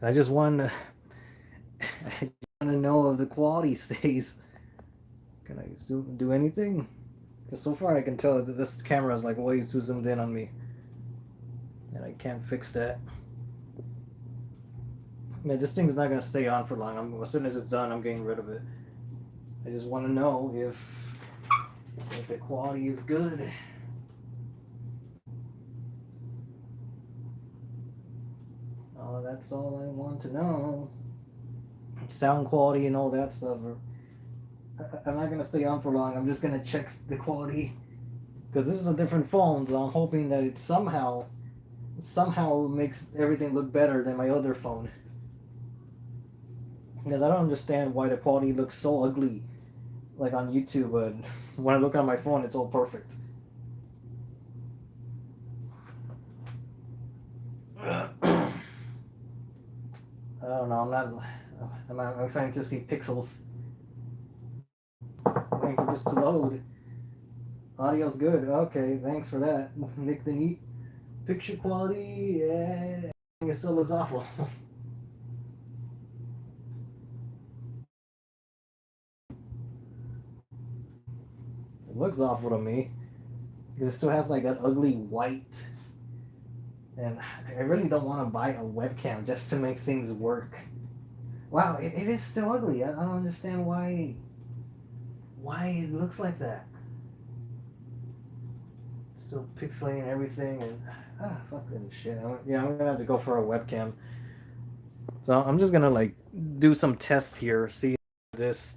I just want to, I want to know if the quality stays. Can I do anything? Because so far I can tell that this camera is like way too zoomed in on me, and I can't fix that. Man, this thing is not gonna stay on for long. As soon as it's done, I'm getting rid of it. I just want to know if the quality is good. Oh, that's all I want to know. Sound quality and all that stuff. I'm not gonna stay on for long. I'm just gonna check the quality because this is a different phone, so I'm hoping that it somehow makes everything look better than my other phone. Because I don't understand why the quality looks so ugly, like on YouTube, but when I look on my phone, it's all perfect. I don't know. I'm not. I'm starting to see pixels. I'm waiting for this to load. Audio's good. Okay, thanks for that. Nick the Neat. Picture quality, yeah, it still looks awful. It looks awful to me because it still has like that ugly white, and I really don't want to buy a webcam just to make things work. Wow, it is still ugly. I don't understand why it looks like that. Still pixelating everything and fucking shit. I'm gonna have to go for a webcam. So I'm just gonna like do some tests here, see if this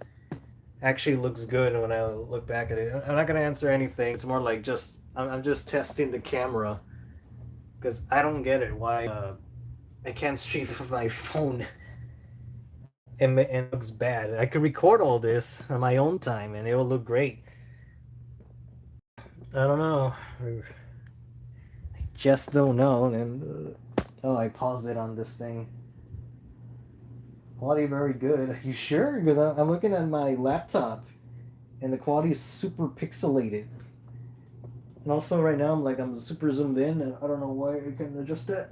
actually looks good when I look back at it. I'm not gonna answer anything. It's more like just I'm just testing the camera because I don't get it why I can't stream from my phone and it looks bad. I could record all this on my own time and it will look great. I don't know. I just don't know. And oh, I paused it on this thing. Quality very good. Are you sure? Because I'm looking at my laptop and the quality is super pixelated. And also right now I'm super zoomed in and I don't know why I can adjust that.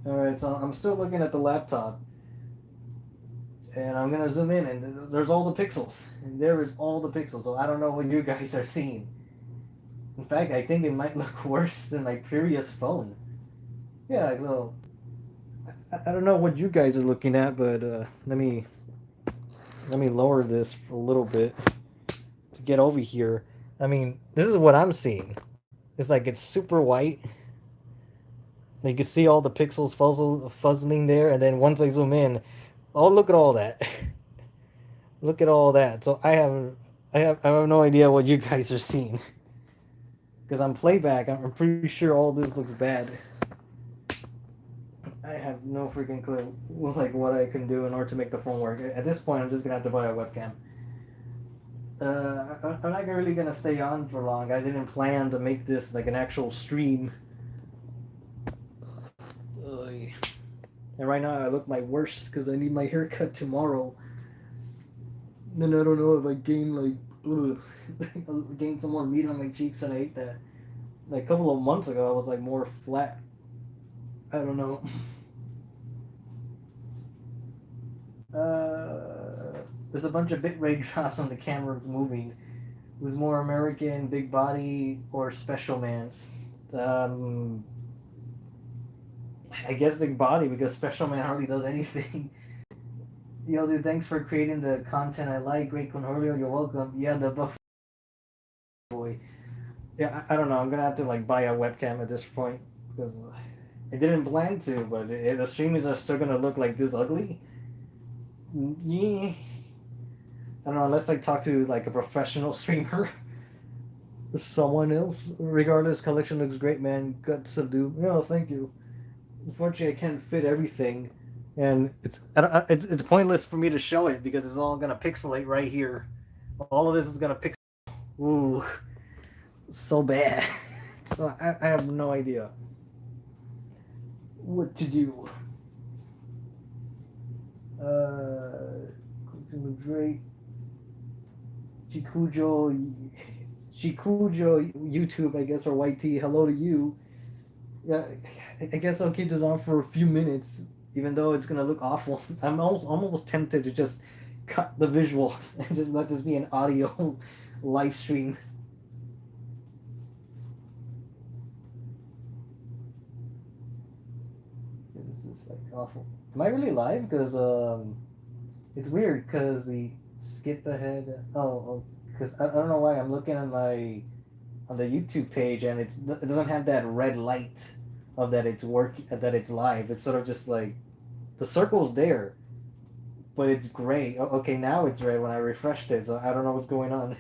Alright, so I'm still looking at the laptop and I'm gonna zoom in and there's all the pixels. And there is all the pixels, so I don't know what you guys are seeing. In fact, I think it might look worse than my previous phone. Yeah, so I don't know what you guys are looking at, but let me lower this for a little bit to get over here. I mean, this is what I'm seeing. It's like it's super white. You can see all the pixels fuzzling there, and then once I zoom in, oh look at all that. Look at all that. So I have no idea what you guys are seeing. Because on playback, I'm pretty sure all this looks bad. I have no freaking clue like what I can do in order to make the phone work. At this point, I'm just gonna have to buy a webcam. I'm not really gonna stay on for long. I didn't plan to make this like an actual stream. Ugh. And right now I look my worst because I need my haircut tomorrow. Then I don't know if I gain gain some more meat on my cheeks and I ate that. Like a couple of months ago I was like more flat. I don't know. There's a bunch of bitrate drops on the camera moving. Who's more American, Big Body, or Special Man? Um, I guess Big Body because Special Man hardly does anything. Yo, dude, thanks for creating the content I like. Great Cornholio, you're welcome. Yeah, the buff boy. Yeah, I don't know. I'm gonna have to like buy a webcam at this point because I didn't plan to, but the streamers are still gonna look like this ugly. Yeah. I don't know unless I talk to like a professional streamer or someone else. Regardless, collection looks great, man. Got subdue. No, thank you. Unfortunately, I can't fit everything, and it's pointless for me to show it because it's all gonna pixelate right here. All of this is gonna pixel. Ooh, so bad. So I have no idea what to do. Looks great. Chikujo, Chikujo YouTube, I guess, or YT. Hello to you. Yeah, I guess I'll keep this on for a few minutes, even though it's gonna look awful. I'm almost tempted to just cut the visuals and just let this be an audio live stream. This is like awful. Am I really live? Because it's weird because the skip ahead. Oh, because I don't know why I'm looking at my on the YouTube page and it doesn't have that red light of that it's that it's live. It's sort of just like the circle's there, but it's gray. Okay, now it's red when I refreshed it, so I don't know what's going on.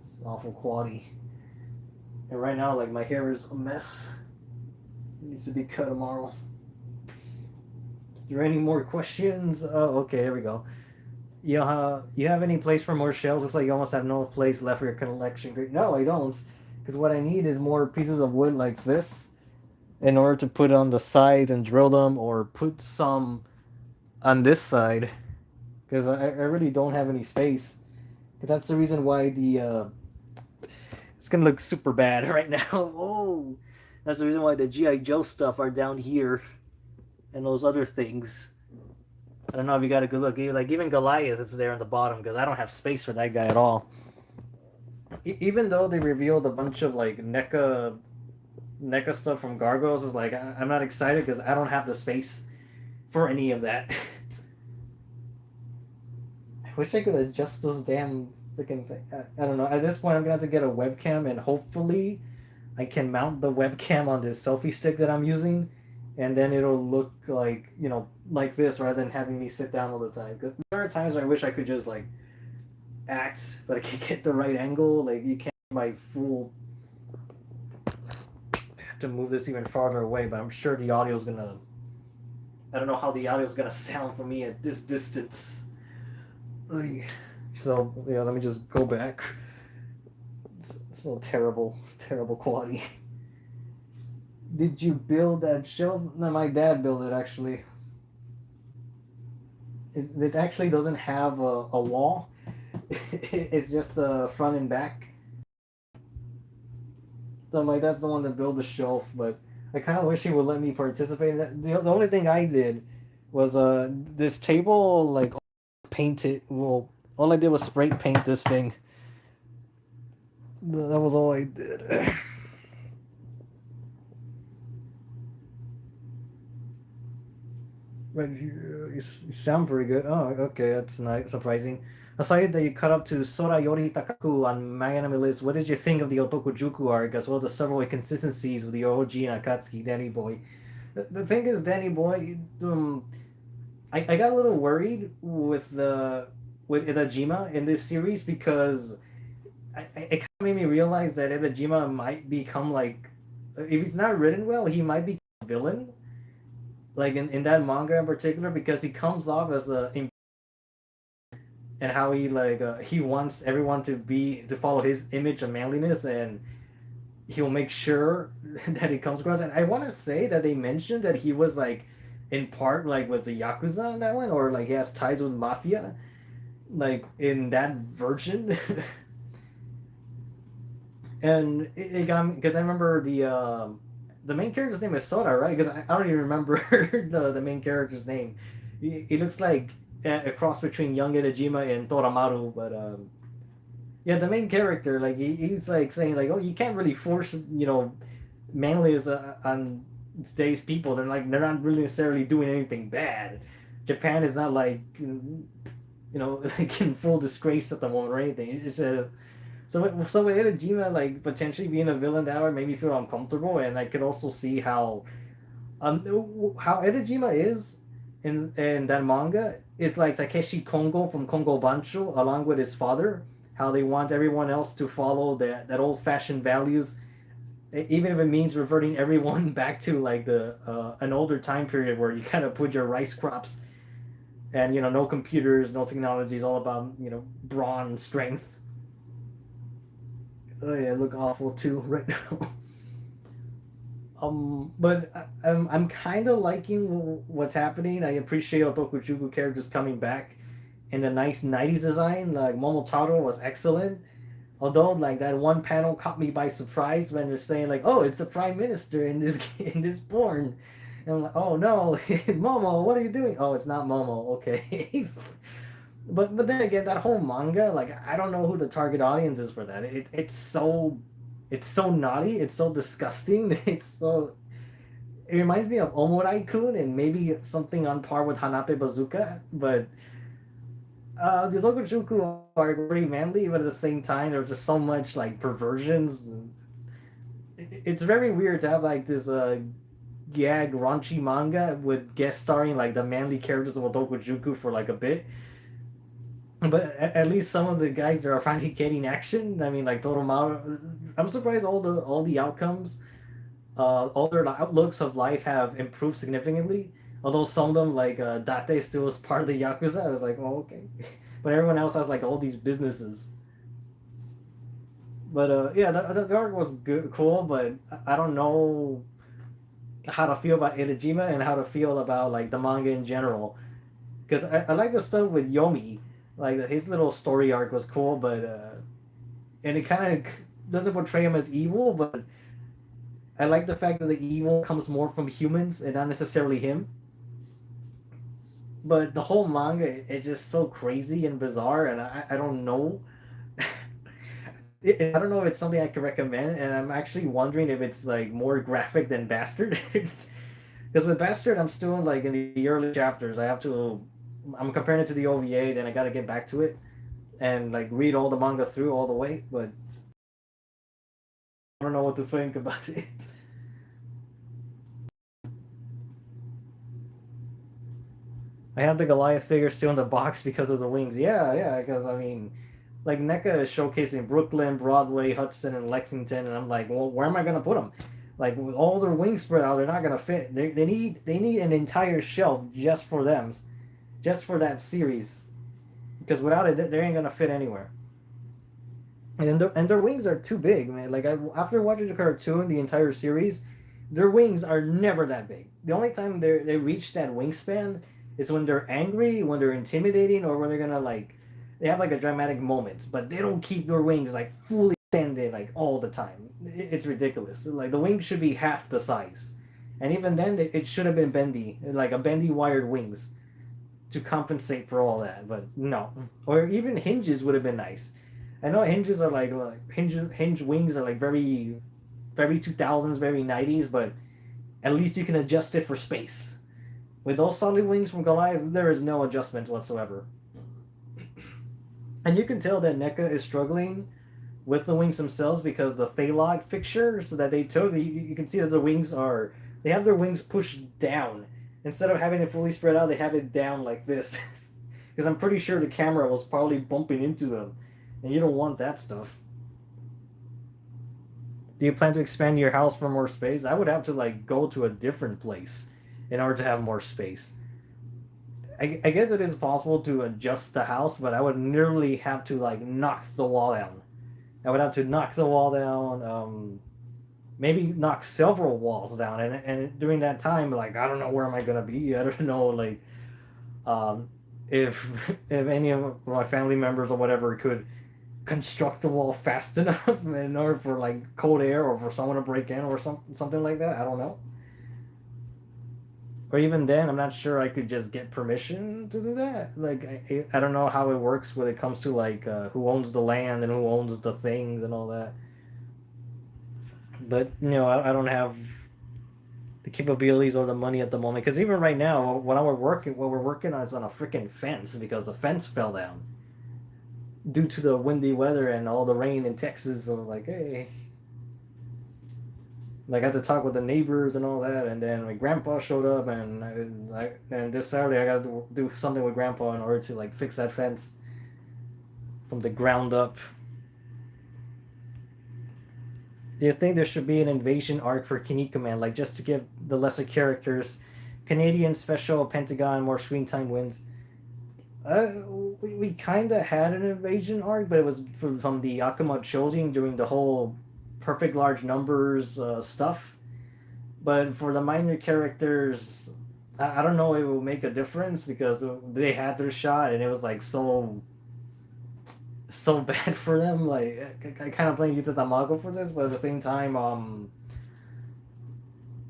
It's awful quality. And right now, like my hair is a mess. It needs to be cut tomorrow. Is there any more questions? Oh, okay, there we go. You have any place for more shells? Looks like you almost have no place left for your collection. No, I don't. Because what I need is more pieces of wood like this in order to put on the sides and drill them, or put some on this side. Because I really don't have any space. Because that's the reason why it's gonna look super bad right now. Oh, that's the reason why the GI Joe stuff are down here, and those other things. I don't know if you got a good look. Like even Goliath is there on the bottom because I don't have space for that guy at all. Even though they revealed a bunch of like NECA stuff from Gargoyles, is like I'm not excited because I don't have the space for any of that. I wish I could adjust those damn freaking things. I don't know. At this point, I'm gonna have to get a webcam, and hopefully, I can mount the webcam on this selfie stick that I'm using, and then it'll look like like this rather than having me sit down all the time. Because there are times where I wish I could just like act, but I can't get the right angle. Like you can't my full. I have to move this even farther away, but I'm sure the audio's gonna. I don't know how the audio's gonna sound for me at this distance. So yeah, let me just go back. It's so terrible, terrible quality. Did you build that shelf? No, my dad built it actually. It actually doesn't have a wall. It's just the front and back. So my dad's the one that built the shelf, but I kind of wish he would let me participate in that. The only thing I did was this table like painted. Well, all I did was spray paint this thing. That was all I did. Right here, you sound pretty good. Oh, okay, that's nice, surprising. Aside that you cut up to Sora Yori Takaku on My Anime List, what did you think of the Otokujuku arc, as well as the several inconsistencies with the Oji and Akatsuki Danny Boy? The thing is, Danny Boy, I got a little worried with Itajima in this series because it kind of made me realize that Itajima might become like, if he's not written well, he might be a villain. Like in that manga in particular, because he comes off as and how he like he wants everyone to follow his image of manliness, and he'll make sure that he comes across. And I want to say that they mentioned that he was like in part like with the yakuza in that one, or like he has ties with mafia, like in that version. And it got me because I remember the main character's name is Sora, right? Because I don't even remember the main character's name. He looks like a cross between young Itajima and Toramaru, but yeah, the main character, like he's like saying like, oh, you can't really force manliness on today's people. They're not really necessarily doing anything bad. Japan is not like like in full disgrace at the moment or anything. It's so with Itajima like potentially being a villain that would make me feel uncomfortable, and I could also see how Itajima is in that manga is like Takeshi Kongo from Kongo Bancho, along with his father. How they want everyone else to follow that old fashioned values, even if it means reverting everyone back to like the an older time period where you kind of put your rice crops, and no computers, no technology, all about brawn strength. Oh yeah, I look awful too right now. But I'm kind of liking what's happening. I appreciate Otokujuku characters coming back in a nice '90s design. Like Momotaro was excellent. Although like that one panel caught me by surprise when they're saying like, "Oh, it's the prime minister in this in this porn," and I'm like, "Oh no, Momo, what are you doing?" Oh, it's not Momo. Okay. But then again, that whole manga, like I don't know who the target audience is for that. It's so naughty, it's so disgusting, it's so it reminds me of Omorai-kun and maybe something on par with Hanape Bazooka, but the Tokujuku are very manly, but at the same time there's just so much like perversions. It's very weird to have like this gag raunchy manga with guest starring like the manly characters of Otokujuku for like a bit. But at least some of the guys are finally getting action. I mean, like Toromaru, I'm surprised all the outcomes, all their outlooks of life have improved significantly. Although some of them, like Date, still is part of the yakuza. I was like, oh okay, but everyone else has like all these businesses. But yeah, the arc was good, cool, but I don't know how to feel about Itajima and how to feel about like the manga in general. Because I like the stuff with Yomi, like his little story arc was cool, but and it kind of doesn't portray him as evil, but I like the fact that the evil comes more from humans and not necessarily him. But the whole manga is just so crazy and bizarre, and I don't know. I don't know if it's something I can recommend, and I'm actually wondering if it's like more graphic than Bastard. Because with Bastard, I'm still in like in the early chapters. I'm comparing it to the OVA, then I got to get back to it and like read all the manga through all the way. But I don't know what to think about it. I have the Goliath figure still in the box because of the wings. Yeah, yeah. Because I mean, like NECA is showcasing Brooklyn, Broadway, Hudson, and Lexington, and I'm like, well, where am I gonna put them? Like with all their wings spread out, they're not gonna fit. They need an entire shelf just for them, just for that series. Because without it, they ain't gonna fit anywhere. And their wings are too big, man. Like after watching the cartoon, the entire series, their wings are never that big. The only time they reach that wingspan is when they're angry, when they're intimidating, or when they're gonna like they have like a dramatic moment. But they don't keep their wings like fully extended like all the time. It's ridiculous. Like the wings should be half the size, and even then, it should have been bendy, like a bendy wired wings to compensate for all that. But no, or even hinges would have been nice. I know hinges are like hinge wings are like very 2000s, very 90s, but at least you can adjust it for space. With those solid wings from Goliath, there is no adjustment whatsoever. And you can tell that NECA is struggling with the wings themselves because the Thalog fixtures that they took, you can see that the wings are they have their wings pushed down. Instead of having it fully spread out, they have it down like this. Because I'm pretty sure the camera was probably bumping into them. And you don't want that stuff. Do you plan to expand your house for more space? I would have to like go to a different place in order to have more space. I guess it is possible to adjust the house, but I would literally have to like knock the wall down. I would have to knock the wall down, maybe knock several walls down, and during that time, like I don't know where am I gonna be. I don't know like um, if if any of my family members or whatever could construct the wall fast enough in order for like cold air or for someone to break in or something like that. I don't know. Or even then, I'm not sure I could just get permission to do that. Like I don't know how it works when it comes to like who owns the land and who owns the things and all that. But I don't have the capabilities or the money at the moment because even right now, what we're working on is on a freaking fence because the fence fell down due to the windy weather and all the rain in Texas. So like, hey, like I had to talk with the neighbors and all that, and then my grandpa showed up, and this Saturday I got to do something with grandpa in order to like fix that fence from the ground up. Do you think there should be an invasion arc for Kinnikuman, like just to give the lesser characters Canadian special Pentagon more screen time wins? Uh, we kind of had an invasion arc, but it was from the Akuma Chojin during the whole perfect large numbers stuff. But for the minor characters, I don't know if it will make a difference because they had their shot and it was like so bad for them. Like I kind of blame Yuta Tamago for this, but at the same time,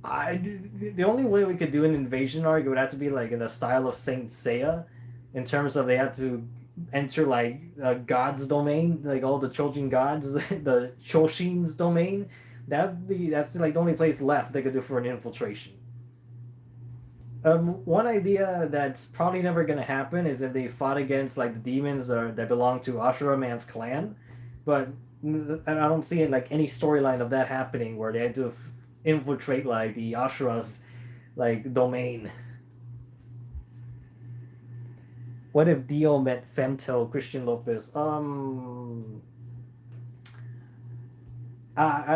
the only way we could do an invasion arc would have to be like in the style of Saint Seiya, in terms of they had to enter like God's domain, like all the Chojin gods, the Choshin's domain. That's like the only place left they could do for an infiltration. One idea that's probably never gonna happen is if they fought against like the demons that belong to Ashura Man's clan, but I don't see it like any storyline of that happening where they had to infiltrate like the Ashura's like domain. What if Dio met Femto Christian Lopez? I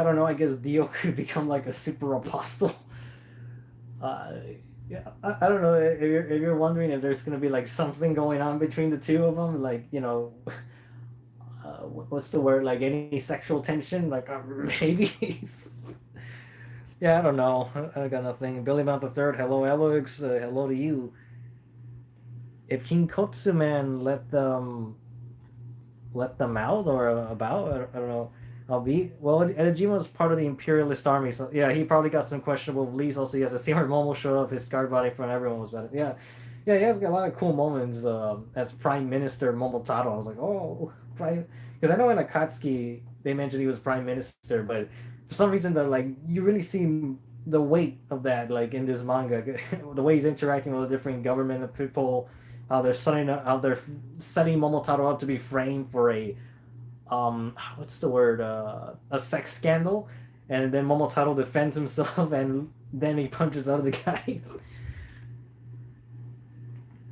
don't know. I guess Dio could become like a super apostle. Uh, yeah, I don't know if you're wondering if there's gonna be like something going on between the two of them, like what's the word? Like any sexual tension? Like maybe. Yeah, I don't know. I got nothing. Billy Mount the Third. Hello, Alex. Hello to you. If King Kotsuman let them out or about, I don't know. I'll be well. Edajima's part of the imperialist army, so yeah, he probably got some questionable beliefs. Also, he has a scene where Momo showed up his scarred body in front of everyone was better. Yeah, yeah, he has got a lot of cool moments as Prime Minister Momotaro. I was like, oh, Prime, because I know in Akatsuki they mentioned he was Prime Minister, but for some reason that like you really see the weight of that like in this manga, the way he's interacting with the different government people, how they're setting Momotaro up to be framed for a what's the word a sex scandal, and then Momotaro defends himself and then he punches out the guy.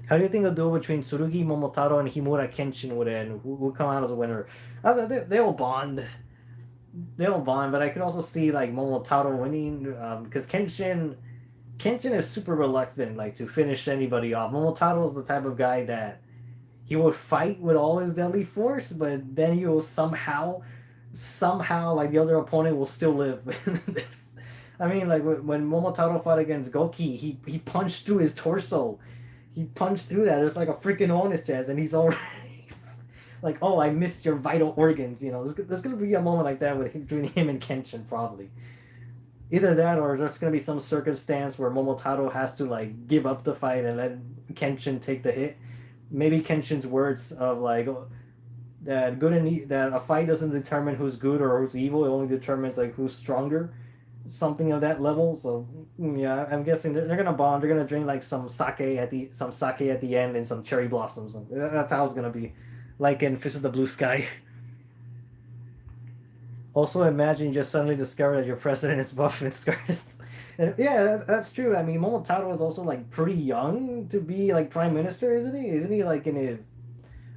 How do you think a duel between Tsurugi Momotaro and Himura Kenshin would end? Who would come out as a winner? They'll bond. They'll bond, but I could also see like Momotaro winning because Kenshin is super reluctant like to finish anybody off. Momotaro is the type of guy that he would fight with all his deadly force, but then he will somehow, like the other opponent will still live. I mean, like when Momotaro fought against Goki, he punched through his torso. He punched through that. There's like a freaking honest chest, and he's already like, "Oh, I missed your vital organs." There's gonna be a moment like that with between him and Kenshin, probably. Either that, or there's gonna be some circumstance where Momotaro has to like give up the fight and let Kenshin take the hit. Maybe Kenshin's words of like that that a fight doesn't determine who's good or who's evil. It only determines like who's stronger, something of that level. So yeah, I'm guessing they're gonna bond. They're gonna drink like some sake at the end and some cherry blossoms. That's how it's gonna be, like in Fist of the Blue Sky. Also, imagine you just suddenly discover that your president is buff and scarred. And yeah, that's true. I mean, Momotaro is also like pretty young to be like prime minister, isn't he? Isn't he like in his?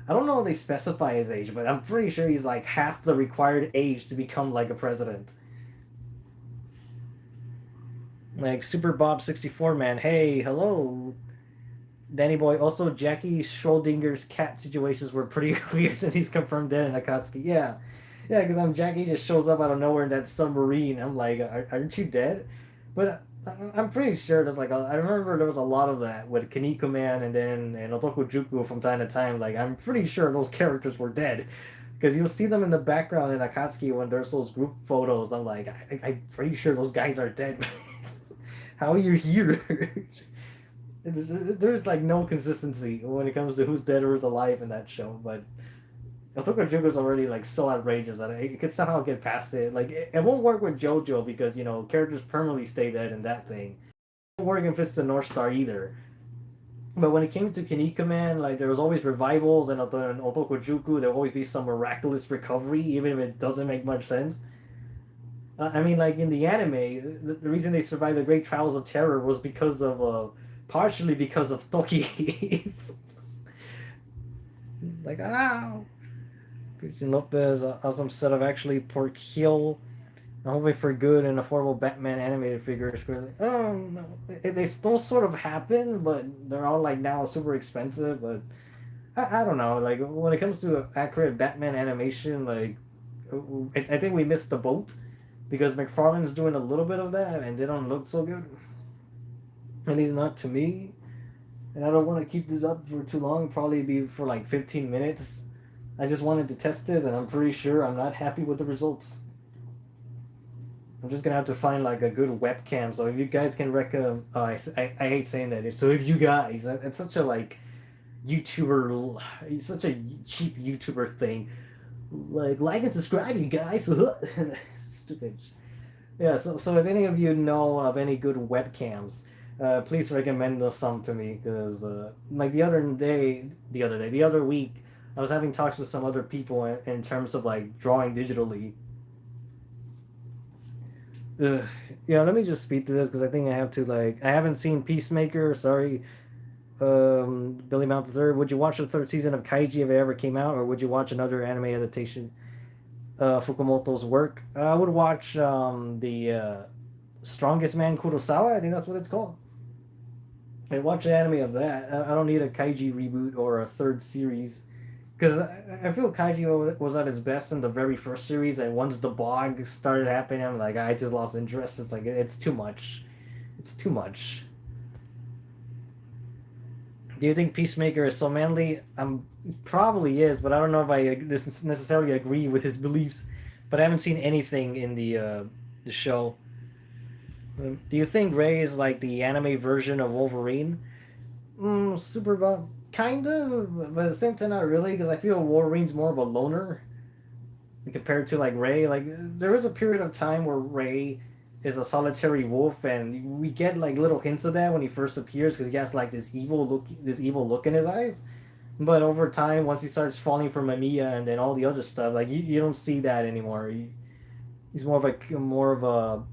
I don't know if they specify his age, but I'm pretty sure he's like half the required age to become like a president. Like Super Bob 64 man. Hey, hello, Danny boy. Also, Jackie Schrodinger's cat situations were pretty weird since he's confirmed dead in Akatsuki. Yeah, yeah, because I'm Jackie just shows up out of nowhere in that submarine. I'm like, aren't you dead? But I'm pretty sure there's like I remember there was a lot of that with Kaneko Man and Otoko Juku from time to time. Like I'm pretty sure those characters were dead because you'll see them in the background in Akatsuki when there's those group photos. I'm like, I'm pretty sure those guys are dead. How are you here? There's like no consistency when it comes to who's dead or who's alive in that show, but Otoko Juku is already like so outrageous that it could somehow get past it. Like it won't work with JoJo because characters permanently stay dead in that thing. It won't work in Fists of North Star either. But when it came to Kinika Man, like there was always revivals, and in Otoko Juku there will always be some miraculous recovery, even if it doesn't make much sense. I mean, like in the anime, the reason they survived the Great Trials of Terror was because of partially because of Toki. Like Christian Lopez, awesome set of actually Porkil. I'm hoping for good and affordable Batman animated figures. No, they still sort of happen, but they're all like now super expensive. But I don't know. Like when it comes to accurate Batman animation, like I think we missed the boat because McFarlane's doing a little bit of that, and they don't look so good. And he's not to me. And I don't want to keep this up for too long. Probably be for like 15 minutes. I just wanted to test this, and I'm pretty sure I'm not happy with the results. I'm just gonna have to find like a good webcam. So if you guys can recommend, I hate saying that. So if you guys, it's such a like YouTuber, it's such a cheap YouTuber thing. Like and subscribe, you guys. Stupid. Yeah. So if any of you know of any good webcams, please recommend some to me because like the other week, I was having talks with some other people in terms of like drawing digitally. Ugh. Yeah, let me just speed through this because I think I have to like I haven't seen Peacemaker. Sorry, Billy Mount the Third. Would you watch the third season of Kaiji if it ever came out, or would you watch another anime adaptation? Fukumoto's work. I would watch the Strongest Man Kurosawa. I think that's what it's called. I'd watch the anime of that. I don't need a Kaiji reboot or a third series. Because I feel Kaiji was at his best in the very first series, and once the bog started happening, I'm like, I just lost interest. It's like, it's too much. It's too much. Do you think Peacemaker is so manly? Probably is, but I don't know if I necessarily agree with his beliefs. But I haven't seen anything in the show. Do you think Ray is like the anime version of Wolverine? Super, kind of, but at the same time, not really, because I feel Wolverine's more of a loner compared to like Ray. Like there is a period of time where Ray is a solitary wolf, and we get like little hints of that when he first appears because he has like this evil look in his eyes. But over time, once he starts falling for Mamiya and then all the other stuff, like you don't see that anymore. He's more of a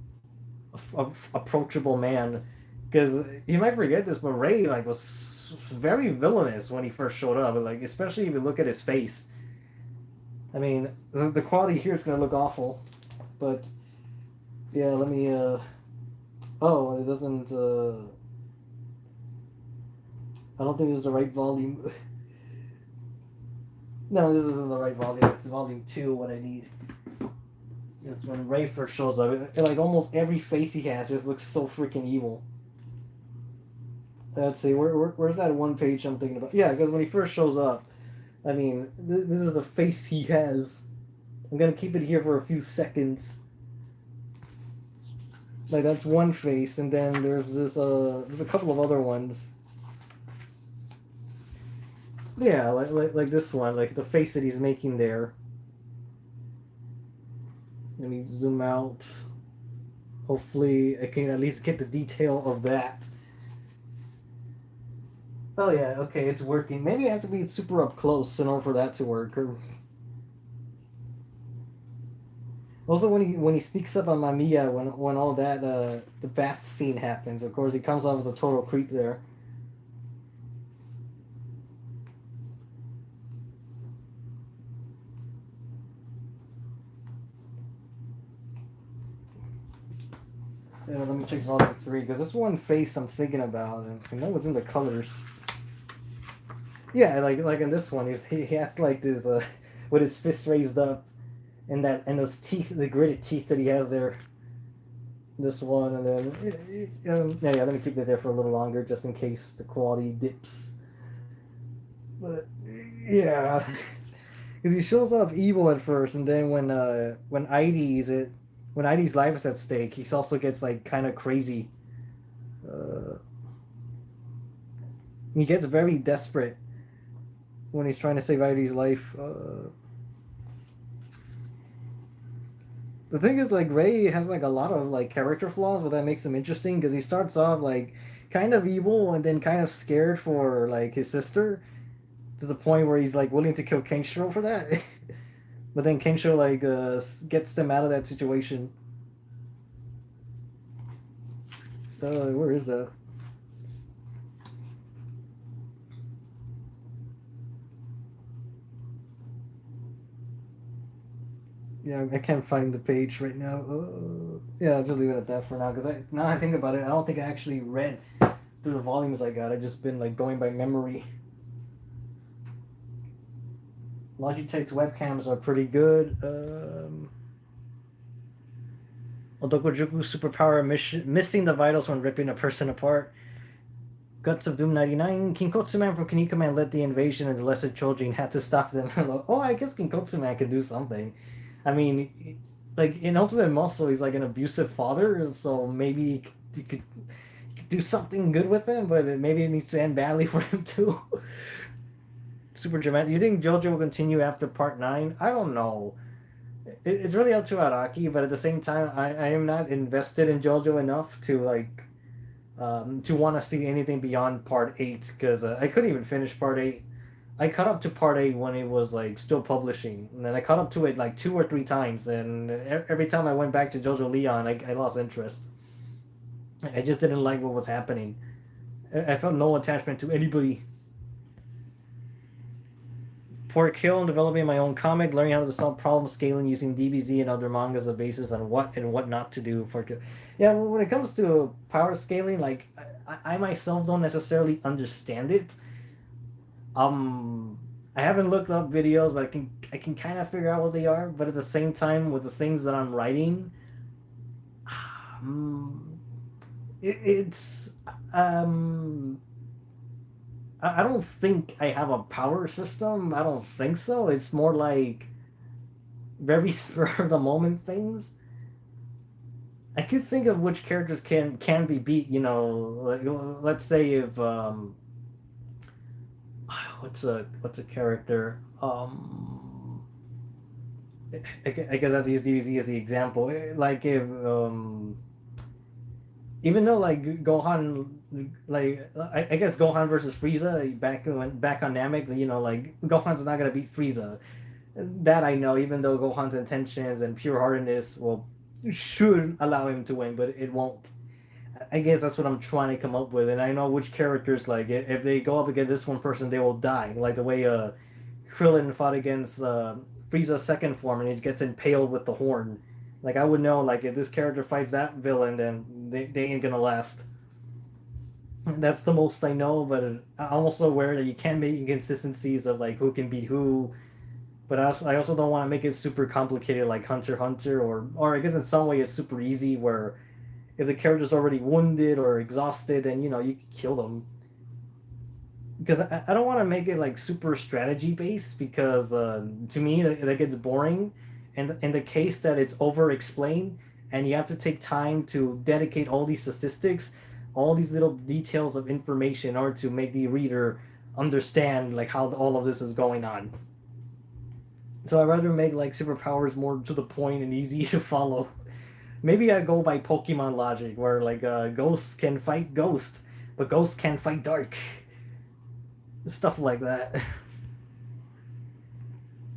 approachable man. Because you might forget this, but Ray like was very villainous when he first showed up. Like especially if you look at his face. I mean, the quality here is gonna look awful, but yeah, let me. Oh, it doesn't. I don't think this is the right volume. No, this isn't the right volume. It's volume 2. What I need is when Ray first shows up. Like almost every face he has just looks so freaking evil. Let's see, where's that one page I'm thinking about? Yeah, because when he first shows up, I mean, this is the face he has. I'm gonna keep it here for a few seconds. Like that's one face, and then there's a couple of other ones. Yeah, like this one, like the face that he's making there. Let me zoom out. Hopefully, I can at least get the detail of that. Oh yeah, okay, it's working. Maybe I have to be super up close in order for that to work. Also, when he sneaks up on Mamiya when all that the bath scene happens, of course he comes off as a total creep there. Yeah, let me check volume 3 because this one face I'm thinking about, and I know it's in the colors. Yeah, like in this one, he has like this with his fist raised up, and those teeth, the gritted teeth that he has there. This one, and then yeah, let me keep it there for a little longer just in case the quality dips. But yeah, because he shows off evil at first, and then when Ivy's life is at stake, he also gets like kind of crazy. Uh, he gets very desperate when he's trying to save Ivy's life. The thing is, like Ray has like a lot of like character flaws, but that makes him interesting because he starts off like kind of evil and then kind of scared for like his sister to the point where he's like willing to kill Kenshiro for that. But then Kenshiro like gets them out of that situation. Where is that? Yeah, I can't find the page right now. Yeah, I'll just leave it at that for now. Because now I think about it, I don't think I actually read through the volumes I got. I just been like going by memory. Logitech's webcams are pretty good. Odokojuku superpower missing the vitals when ripping a person apart. Guts of Doom 99. Kinkotsu Man from Kinika Man led the invasion and the Lesser Children had to stop them. Oh, I guess Kinkotsu Man could do something. I mean, like in Ultimate Muscle, he's like an abusive father, so maybe you could do something good with him, but maybe it needs to end badly for him too. Super dramatic. You think JoJo will continue after part 9? I don't know. It's really up to Araki, but at the same time, I am not invested in JoJo enough to want to see anything beyond part 8 because I couldn't even finish part 8. I caught up to part 8 when it was like still publishing, and then I caught up to it like 2 or 3 times, and every time I went back to JoJo Leon, I lost interest. I just didn't like what was happening. I felt no attachment to anybody. Pork Hill, developing my own comic, learning how to solve problem scaling using DBZ and other mangas as a basis on what and what not to do. Pork Hill. Yeah, when it comes to power scaling, like I myself don't necessarily understand it. I haven't looked up videos, but I can kind of figure out what they are. But at the same time, with the things that I'm writing, um, it's I don't think I have a power system. I don't think so. It's more like very spur of the moment things. I could think of which characters can be beat. Like, let's say if what's a character I guess I have to use DBZ as the example. Like if even though like Gohan, like I guess Gohan versus Frieza back on Namek, like Gohan's not gonna beat Frieza. That I know, even though Gohan's intentions and pure heartedness should allow him to win, but it won't. I guess that's what I'm trying to come up with, and I know which characters like if they go up against this one person, they will die. Like the way Krillin fought against Frieza's second form, and he gets impaled with the horn. Like I would know, like if this character fights that villain, then they ain't gonna last. That's the most I know, but I'm also aware that you can make inconsistencies of like who can beat who. But I also don't want to make it super complicated like Hunter x Hunter or I guess in some way it's super easy where if the character's already wounded or exhausted, then you can kill them. Because I don't want to make it like super strategy based because to me that gets boring, and in the case that it's over explained and you have to take time to dedicate all these statistics, all these little details of information in order to make the reader understand like how all of this is going on. So I'd rather make like superpowers more to the point and easy to follow. Maybe I go by Pokemon logic, where like ghosts can fight ghost, but ghosts can't fight dark. Stuff like that.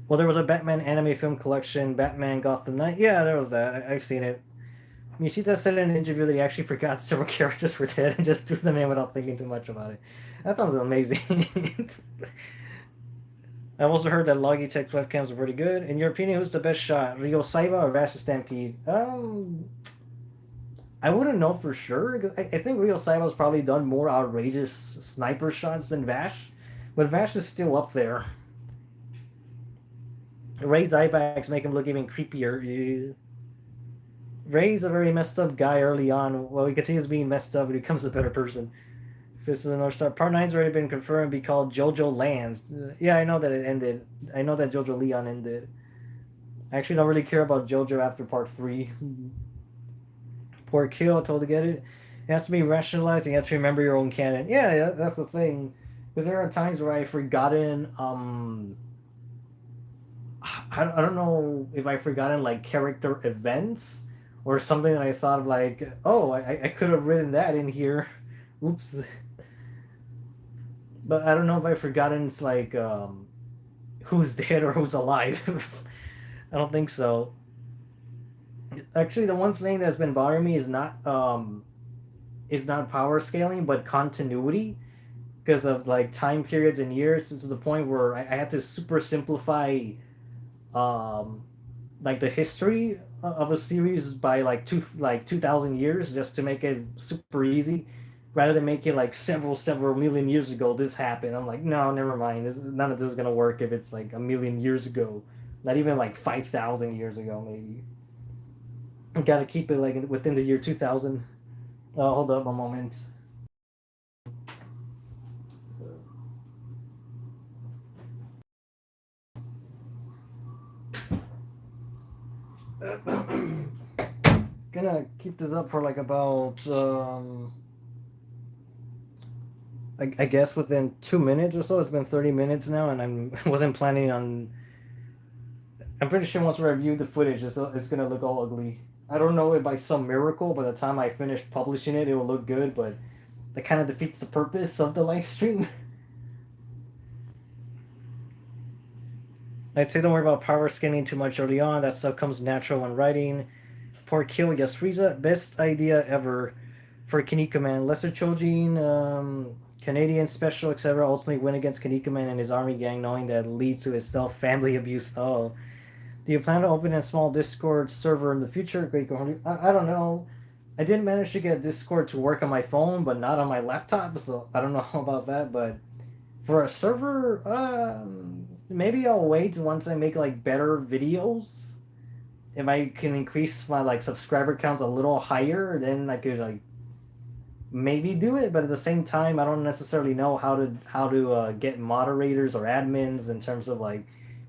Well, there was a Batman anime film collection, Batman Gotham Knight. Yeah, there was that. I've seen it. Nishita said in an interview that he actually forgot several characters were dead and just threw them in without thinking too much about it. That sounds amazing. I've also heard that Logitech webcams are pretty good. In your opinion, who's the best shot, Ryo Saiba or Vash Stampede? I wouldn't know for sure. I think Ryo Saiba's probably done more outrageous sniper shots than Vash, but Vash is still up there. Ray's eye bags make him look even creepier. Ray's a very messed up guy early on. Well, he continues being messed up, but he becomes a better person. Fist of the North Star. Part 9's already been confirmed to be called JoJo Lands. Yeah, I know that it ended. I know that JoJo Leon ended. I actually don't really care about JoJo after part 3. Poor Kill, told to get it. It has to be rationalized. You have to remember your own canon. Yeah, that's the thing. Because there are times where I've forgotten. I don't know if I've forgotten like character events or something that I thought of like, oh, I could have written that in here. Oops. But I don't know if I've forgotten like who's dead or who's alive. I don't think so. Actually, the one thing that's been bothering me is not power scaling, but continuity, because of like time periods and years to the point where I had to super simplify um, like the history of a series by like 2,000 years just to make it super easy, rather than make it like several million years ago this happened. I'm like, no, never mind. None of this is gonna work if it's like a million years ago, not even like 5,000 years ago maybe. Got to keep it like within the year 2000. Hold up a moment. gonna keep this up for like about I guess within 2 minutes or so. It's been 30 minutes now, and I wasn't planning on. I'm pretty sure once we review the footage, it's gonna look all ugly. I don't know if by some miracle by the time I finish publishing it, it will look good, but that kind of defeats the purpose of the live stream. I'd say don't worry about power scaling too much early on. That stuff comes natural when writing. Poor kill, yes, Frieza. Best idea ever for Kinika Man. Lesser Chojin, Canadian special, etc. ultimately win against Kinika Man and his army gang, knowing that leads to his self family abuse. Oh. Do you plan to open a small Discord server in the future? Great. I don't know. I did manage to get Discord to work on my phone, but not on my laptop, so I don't know about that. But for a server, maybe I'll wait once I make like better videos. If I can increase my like subscriber count a little higher, then I could like maybe do it. But at the same time, I don't necessarily know how to get moderators or admins in terms of like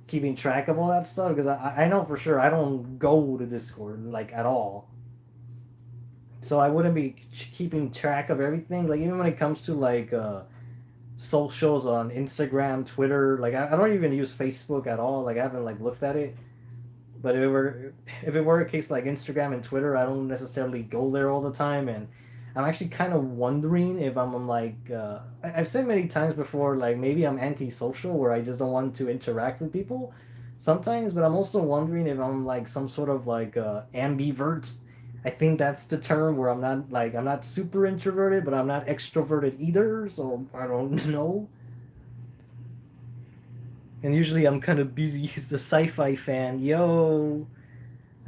keeping track of all that stuff because I know for sure I don't go to Discord like at all. So I wouldn't be keeping track of everything. Like even when it comes to like socials on Instagram, Twitter, like I don't even use Facebook at all. Like I haven't like looked at it. But if it were a case like Instagram and Twitter, I don't necessarily go there all the time, and I'm actually kind of wondering if I'm like I've said many times before, like maybe I'm antisocial where I just don't want to interact with people sometimes, but I'm also wondering if I'm like some sort of like ambivert. I think that's the term where I'm not super introverted, but I'm not extroverted either, so I don't know. And usually I'm kind of busy as the sci-fi fan. Yo,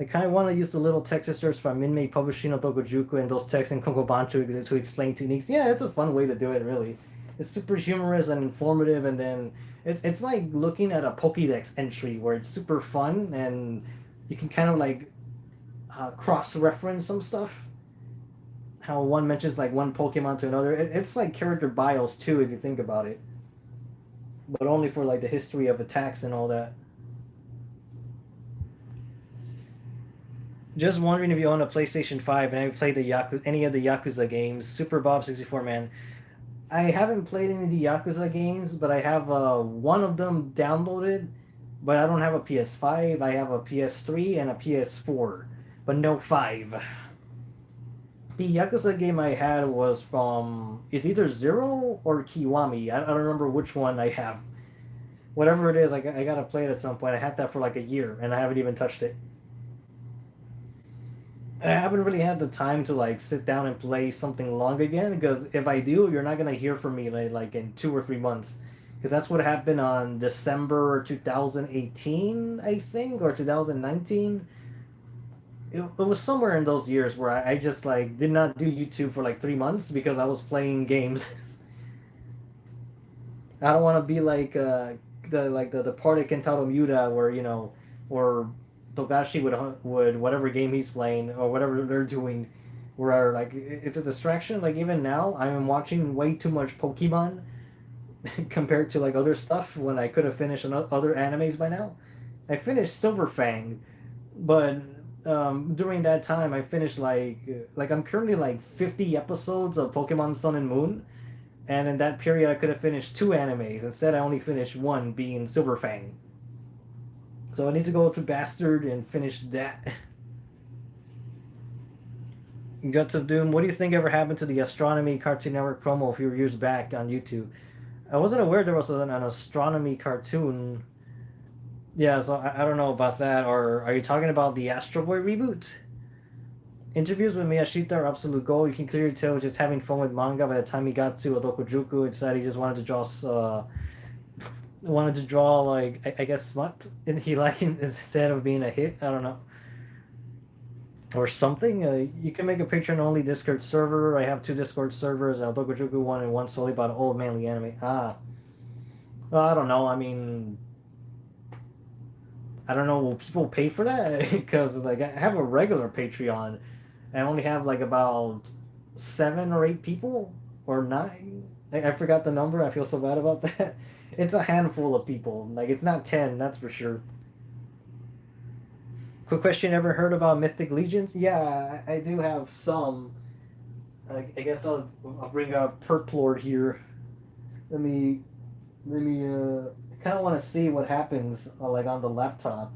I kind of want to use the little text excerpts from Minmei Publishing of Tokujuku and those texts in Kongobancho to explain techniques. Yeah, it's a fun way to do it, really. It's super humorous and informative, and then it's like looking at a Pokédex entry where it's super fun and you can kind of like cross-reference some stuff. How one mentions like one Pokemon to another. It's like character bios too, if you think about it, but only for like the history of attacks and all that. Just wondering if you own a PlayStation 5 and have played any of the Yakuza games. Super Bob 64 man. I haven't played any of the Yakuza games, but I have one of them downloaded. But I don't have a PS5. I have a PS3 and a PS4, but no 5. The Yakuza game I had was from it's either Zero or Kiwami. I don't remember which one I have. Whatever it is, I gotta play it at some point. I had that for like a year and I haven't even touched it. I haven't really had the time to like sit down and play something long again because if I do, you're not gonna hear from me like in 2 or 3 months because that's what happened on December 2018, I think, or 2019. It was somewhere in those years where I just like did not do YouTube for like 3 months because I was playing games. I don't want to be like the part of Kentaro Miura where or Togashi would whatever game he's playing or whatever they're doing, where like it's a distraction. Like even now, I'm watching way too much Pokemon compared to like other stuff when I could have finished other animes by now. I finished Silver Fang, but during that time I finished like I'm currently like 50 episodes of Pokemon Sun and Moon, and in that period I could have finished two animes. Instead, I only finished one, being Silver Fang. So I need to go to Bastard and finish that. Guts of Doom. What do you think ever happened to the Astronomy Cartoon Network promo a few years back on YouTube? I wasn't aware there was an astronomy cartoon. Yeah, so I don't know about that. Or are you talking about the Astro Boy reboot? Interviews with Miyashita are absolute gold. You can clearly tell just having fun with manga. By the time he got to Odokojuku, it said he just wanted to draw like I guess smut, and he liked it instead of being a hit. I don't know, or something. You can make a patron only Discord server. I have two Discord servers, a Dokojuku one and one solely about old manly anime. Well, I don't know. I mean, I don't know. Will people pay for that? Because like I have a regular Patreon. I only have like about 7 or 8 people or 9. I forgot the number. I feel so bad about that. It's a handful of people. Like it's not 10, that's for sure. Quick question: ever heard about Mythic Legions? Yeah, I do have some. I guess I'll bring up Perp Lord here. Let me let me. I kind of want to see what happens like on the laptop.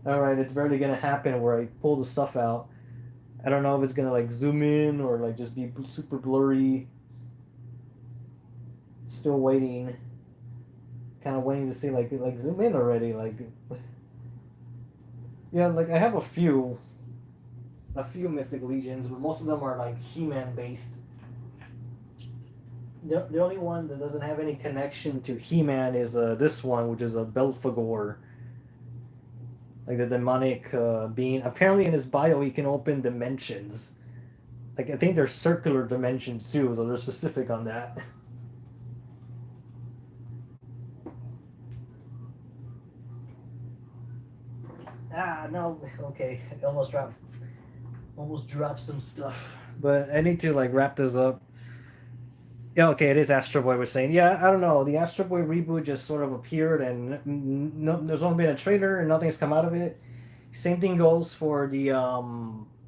All right, it's barely gonna happen where I pull the stuff out. I don't know if it's gonna like zoom in or like just be super blurry. Still waiting. Kind of waiting to see like zoom in already. Like yeah, like I have a few Mythic Legions, but most of them are like He-Man based. The only one that doesn't have any connection to He-Man is this one, which is a Belphegor, like the demonic being. Apparently, in his bio, he can open dimensions. Like I think they're circular dimensions too, so they're specific on that. Ah, no. Okay, I almost dropped some stuff. But I need to like wrap this up. Yeah, okay, it is Astro Boy was saying. Yeah, I don't know. The Astro Boy reboot just sort of appeared, and no, there's only been a trailer, and nothing's come out of it. Same thing goes for the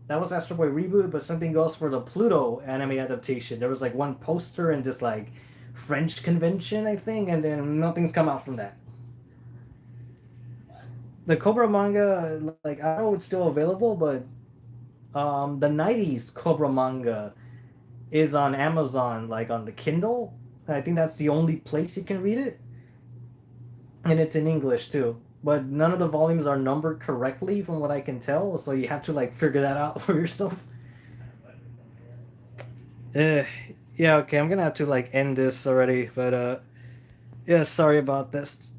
that was Astro Boy reboot, but something goes for the Pluto anime adaptation. There was like one poster and this like French convention, I think, and then nothing's come out from that. The Cobra manga, like I know it's still available, but the '90s Cobra manga is on Amazon, like on the Kindle. I think that's the only place you can read it, and it's in English too. But none of the volumes are numbered correctly, from what I can tell. So you have to like figure that out for yourself. Uh, yeah, okay, I'm gonna have to like end this already, but yeah, sorry about this.